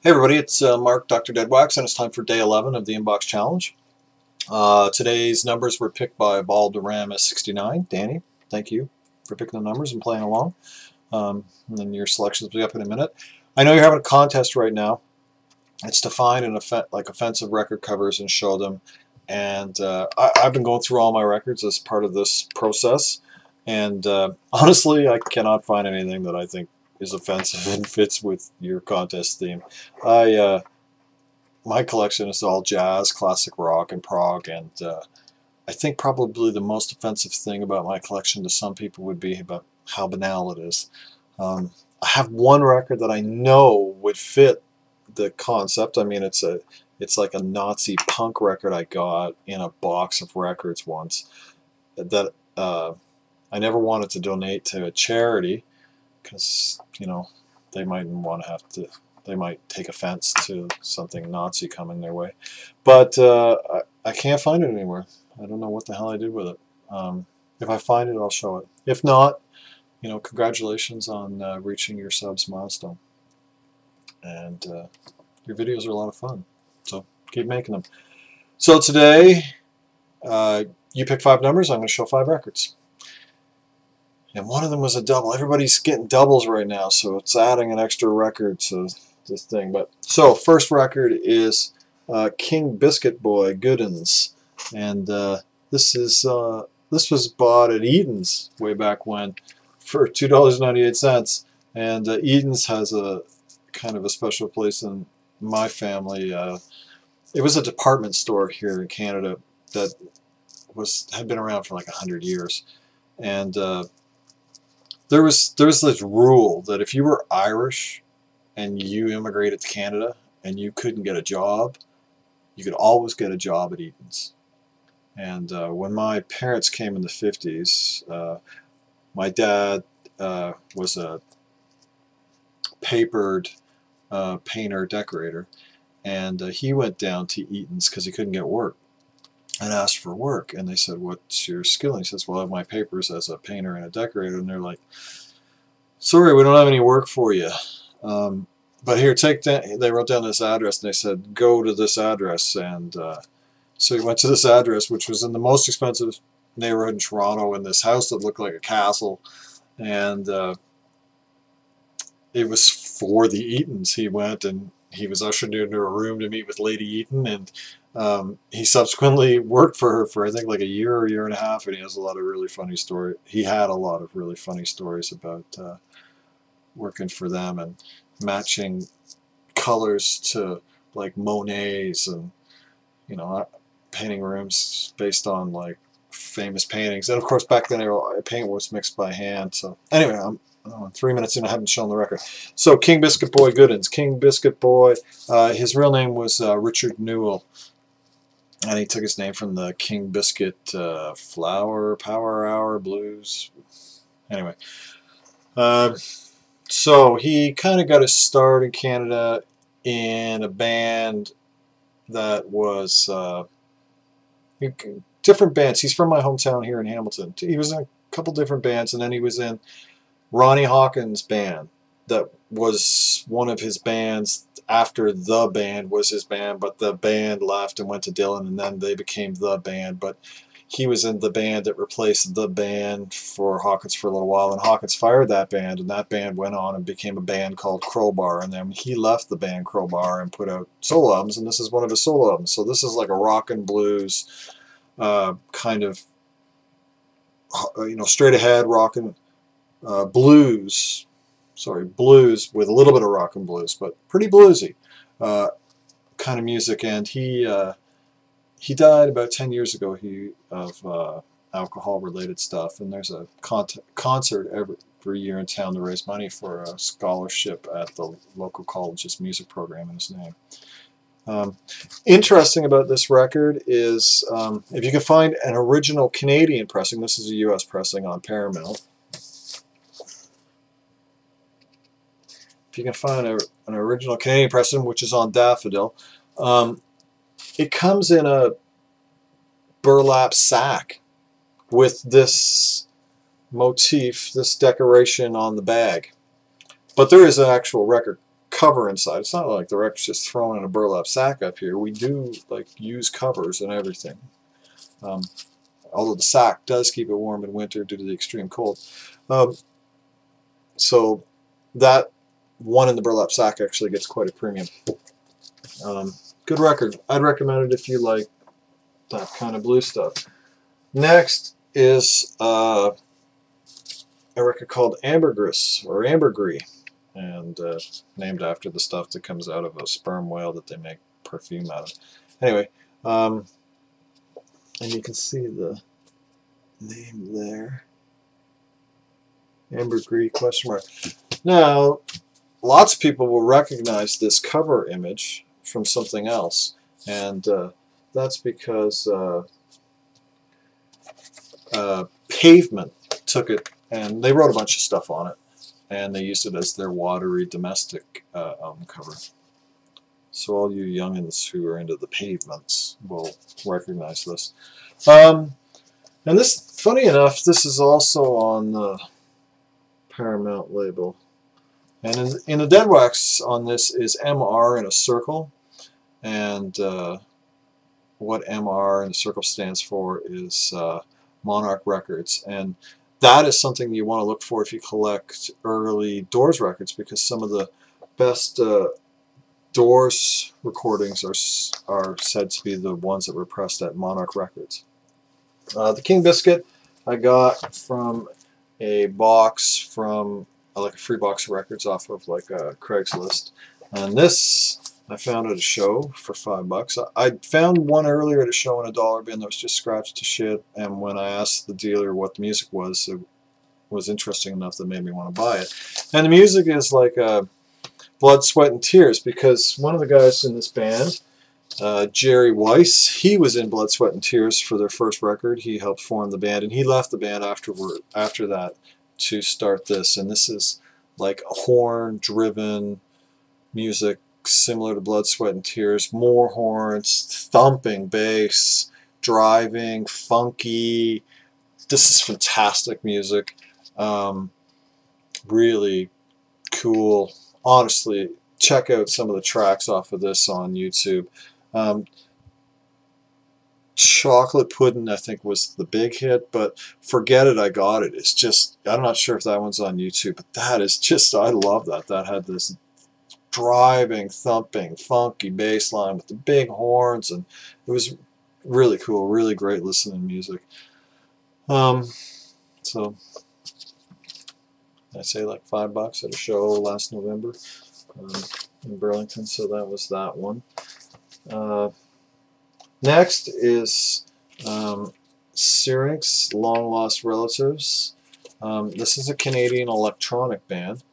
Hey everybody, it's Mark, Dr. Deadwax, and it's time for day 11 of the Inbox Challenge. Today's numbers were picked by Balderama69. Danny, thank you for picking the numbers and playing along. And then your selections will be up in a minute. I know you're having a contest right now. It's to find offensive record covers and show them. And I've been going through all my records as part of this process. And honestly, I cannot find anything that I think is offensive and fits with your contest theme. My collection is all jazz, classic rock, and prog, and I think probably the most offensive thing about my collection to some people would be about how banal it is. I have one record that I know would fit the concept. I mean, it's like a Nazi punk record I got in a box of records once that I never wanted to donate to a charity, because they might take offense to something Nazi coming their way. But I can't find it anywhere. I don't know what the hell I did with it. If I find it, I'll show it. If not, congratulations on reaching your subs milestone. And your videos are a lot of fun, so keep making them. So today, you pick 5 numbers. I'm going to show 5 records. And one of them was a double. Everybody's getting doubles right now, so it's adding an extra record to this thing. But so first record is King Biscuit Boy Gooduns, and this was bought at Eaton's way back when for $2.98. And Eaton's has a kind of a special place in my family. It was a department store here in Canada that had been around for like 100 years, and there was this rule that if you were Irish and you immigrated to Canada and you couldn't get a job, you could always get a job at Eaton's. And when my parents came in the 50s, my dad was a papered painter decorator, and he went down to Eaton's because he couldn't get work and asked for work, and they said, "What's your skill?" And he says, "Well, I have my papers as a painter and a decorator." And they're like, "Sorry, we don't have any work for you, but here, take that." They wrote down this address, and they said, "Go to this address." And so he went to this address, which was in the most expensive neighborhood in Toronto, in this house that looked like a castle, and it was for the Eatons. He went, and he was ushered into a room to meet with Lady Eaton, and he subsequently worked for her for I think like a year or year and a half, and he has a lot of really funny stories. He had a lot of really funny stories about working for them and matching colors to like Monet's, and painting rooms based on like famous paintings. And of course back then paint was mixed by hand. So anyway, I'm 3 minutes in, I haven't shown the record. So King Biscuit Boy Gooduns. King Biscuit Boy, his real name was Richard Newell, and he took his name from the King Biscuit Flower Power Hour Blues. Anyway, so he kind of got his start in Canada in a band that was different bands. He's from my hometown here in Hamilton. He was in a couple different bands, and then he was in Ronnie Hawkins' band. That was one of his bands after the band was his band, but the band left and went to Dylan, and then they became the band. But he was in the band that replaced the band for Hawkins for a little while, and Hawkins fired that band, and that band went on and became a band called Crowbar, and then he left the band Crowbar and put out solo albums, and this is one of his solo albums. So this is like a rock and blues kind of straight ahead rock and blues with a little bit of rock and blues, but pretty bluesy kind of music. And he died about 10 years ago of alcohol-related stuff. And there's a concert every year in town to raise money for a scholarship at the local college's music program in his name. Interesting about this record is if you can find an original Canadian pressing. This is a U.S. pressing on Paramill. If you can find an original Canadian pressing, which is on Daffodil, it comes in a burlap sack with this motif, this decoration on the bag. But there is an actual record cover inside. It's not like the record's just thrown in a burlap sack up here. We do like use covers and everything. Although the sack does keep it warm in winter due to the extreme cold. So that one in the burlap sack actually gets quite a premium. Good record. I'd recommend it if you like that kind of blue stuff. Next is a record called Ambergris, or Ambergris, and named after the stuff that comes out of a sperm whale that they make perfume out of. Anyway, and you can see the name there. Ambergris question mark. Now, lots of people will recognize this cover image from something else, and that's because Pavement took it and they wrote a bunch of stuff on it, and they used it as their watery domestic album cover. So all you youngins who are into the Pavements will recognize this. And this, funny enough, this is also on the Paramount label. And in the Deadwax on this is MR in a circle, and what MR in the circle stands for is Monarch Records, and that is something you want to look for if you collect early Doors records, because some of the best Doors recordings are said to be the ones that were pressed at Monarch Records. The King Biscuit I got from a box from like a free box of records off of like a Craigslist, and this I found at a show for $5. I found one earlier at a show in a dollar bin that was just scratched to shit, and when I asked the dealer what the music was, it was interesting enough that made me want to buy it. And the music is like blood, sweat, and tears, because one of the guys in this band, Jerry Weiss, he was in Blood, Sweat, and Tears for their first record. He helped form the band, and he left the band after that to start this. And this is like a horn-driven music similar to Blood, Sweat, and Tears. More horns, thumping bass, driving, funky. This is fantastic music. Really cool. Honestly, check out some of the tracks off of this on YouTube. Chocolate Pudding, I think, was the big hit, but Forget It, I Got It. It's just, I'm not sure if that one's on YouTube, but that is just, I love that. That had this driving, thumping, funky bass line with the big horns, and it was really cool, really great listening music. So I say like $5 at a show last November in Burlington, so that was that one. Next is Syrinx, Long Lost Relatives. This is a Canadian electronic band,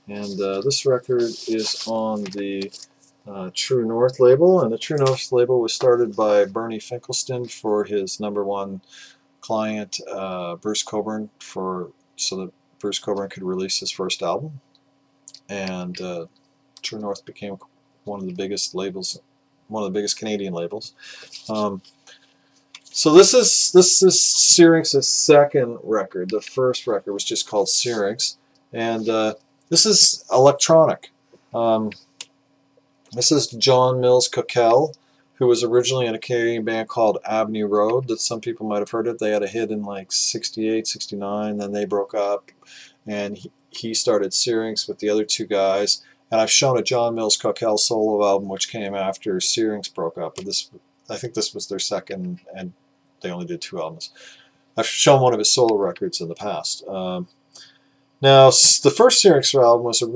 and this record is on the True North label, and the True North label was started by Bernie Finkelstein for his #1 client, Bruce Cockburn, so that Bruce Cockburn could release his first album, and True North became one of the biggest labels, one of the biggest Canadian labels. So this is Syrinx's second record. The first record was just called Syrinx, and this is electronic. This is John Mills Cockell, who was originally in a Canadian band called Avenue Road that some people might have heard of. They had a hit in like 68, 69, then they broke up, and he started Syrinx with the other two guys. And I've shown a John Mills Cockell solo album which came after Syrinx broke up. But this, I think this was their second, and they only did 2 albums. I've shown one of his solo records in the past. Now, the first Syrinx album was it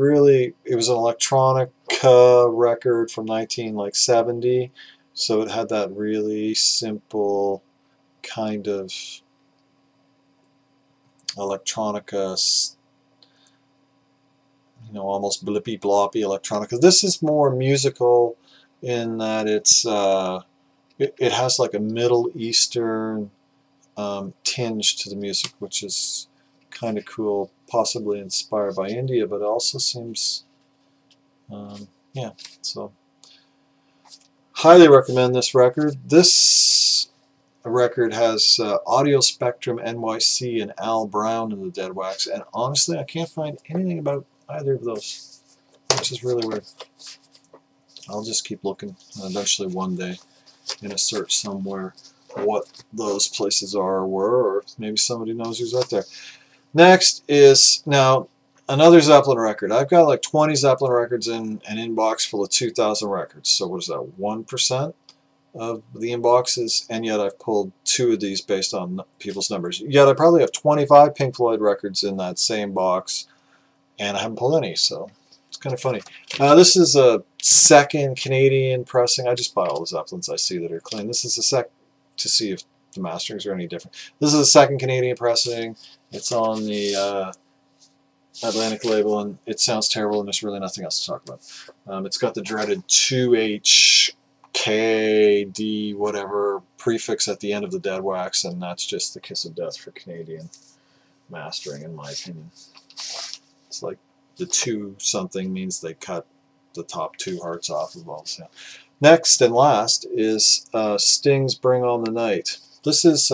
was an electronica record from 1970. So it had that really simple kind of electronica, you know, almost blippy bloppy electronica. This is more musical in that it's it has like a Middle Eastern tinge to the music, which is kind of cool, possibly inspired by India, but it also seems yeah, so highly recommend this record. This record has Audio Spectrum, NYC, and Al Brown in the Deadwax, and honestly I can't find anything about either of those. which is really weird. I'll just keep looking, and eventually one day in a search somewhere what those places are or were, or maybe somebody knows who's out there. Next is now another Zeppelin record. I've got like 20 Zeppelin records in an inbox full of 2,000 records. So what is that, 1% of the inboxes? And yet I've pulled 2 of these based on people's numbers. Yet I probably have 25 Pink Floyd records in that same box, and I haven't pulled any, so it's kind of funny. This is a second Canadian pressing. I just buy all the Zeppelins I see that are clean. This is a sec to see if the masterings are any different. This is a second Canadian pressing. It's on the Atlantic label, and it sounds terrible, and there's really nothing else to talk about. It's got the dreaded 2HKD whatever prefix at the end of the dead wax, and that's just the kiss of death for Canadian mastering, in my opinion. It's like the 2 something means they cut the top 2 hearts off of all the sound. Next and last is Sting's Bring On the Night. This is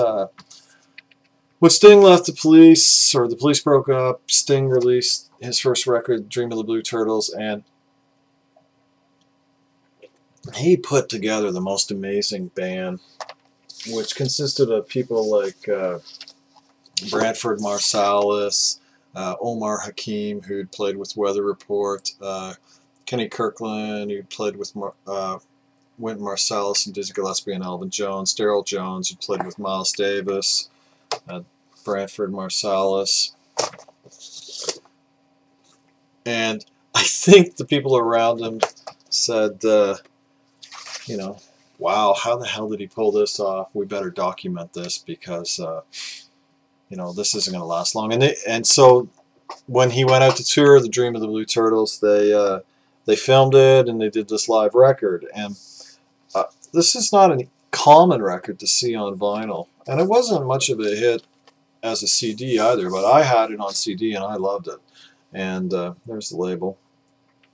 when Sting left the Police, or the Police broke up. Sting released his first record, Dream of the Blue Turtles, and he put together the most amazing band, which consisted of people like Bradford Marsalis, Omar Hakim, who'd played with Weather Report, Kenny Kirkland, who played with Wynton Marsalis and Dizzy Gillespie and Elvin Jones, Daryl Jones, who played with Miles Davis, Bradford Marsalis. And I think the people around him said, you know, wow, how the hell did he pull this off? We better document this because, you know, this isn't going to last long. And so when he went out to tour the Dream of the Blue Turtles, they filmed it and they did this live record. And this is not a common record to see on vinyl, and it wasn't much of a hit as a CD either, but I had it on CD and I loved it. And there's the label.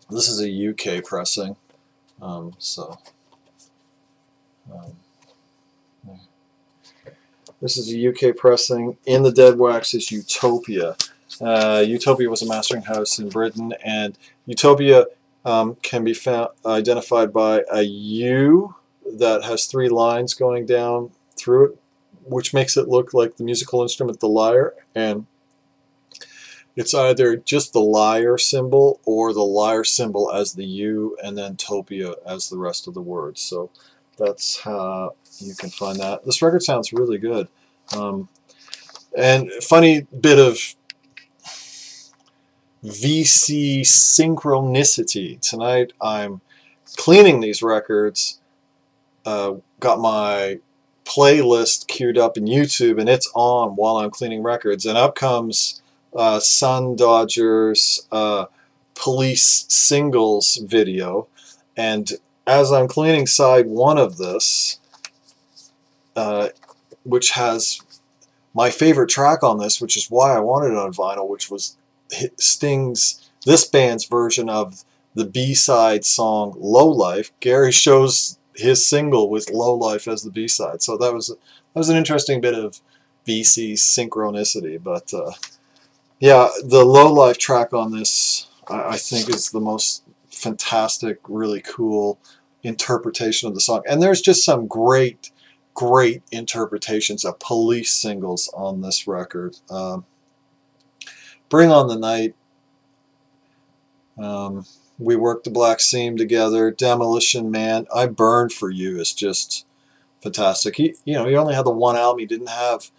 This is a UK pressing, this is a UK pressing. In the dead wax is Utopia. Utopia was a mastering house in Britain, and Utopia can be identified by a U that has 3 lines going down through it, which makes it look like the musical instrument, the lyre, and it's either just the lyre symbol or the lyre symbol as the U and then topia as the rest of the words. So that's how you can find that. This record sounds really good. And funny bit of VC synchronicity. Tonight I'm cleaning these records, got my playlist queued up in YouTube, and it's on while I'm cleaning records, and up comes Sun Dodgers Police Singles video, and as I'm cleaning side 1 of this, which has my favorite track on this, which is why I wanted it on vinyl, which was Sting's, this band's version of the B-side song Low Life. Gary shows his single with Low Life as the B-side, so that was an interesting bit of VC synchronicity. But yeah, the Low Life track on this I think is the most fantastic, really cool interpretation of the song, and there's just some great interpretations of Police singles on this record. Bring On the Night, We Worked the Black Seam Together, Demolition Man, I Burn For You is just fantastic. He only had the 1 album. He didn't have,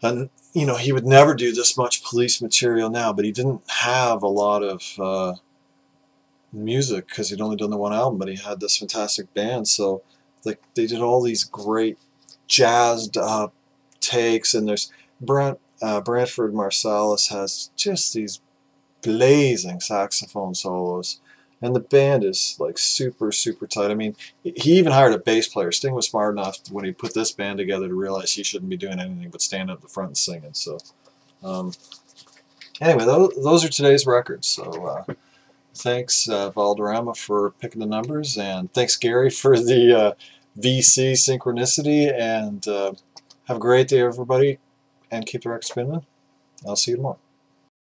and he would never do this much Police material now, but he didn't have a lot of music because he'd only done the 1 album, but he had this fantastic band. So they did all these great jazzed up takes, and there's Bradford Marsalis has just these blazing saxophone solos, and the band is like super tight. I mean, he even hired a bass player. Sting was smart enough when he put this band together to realize he shouldn't be doing anything but stand up the front and singing. So anyway, those are today's records. So thanks Valderrama for picking the numbers, and thanks Gary for the VC synchronicity, and have a great day everybody, and keep the record spinning. I'll see you tomorrow.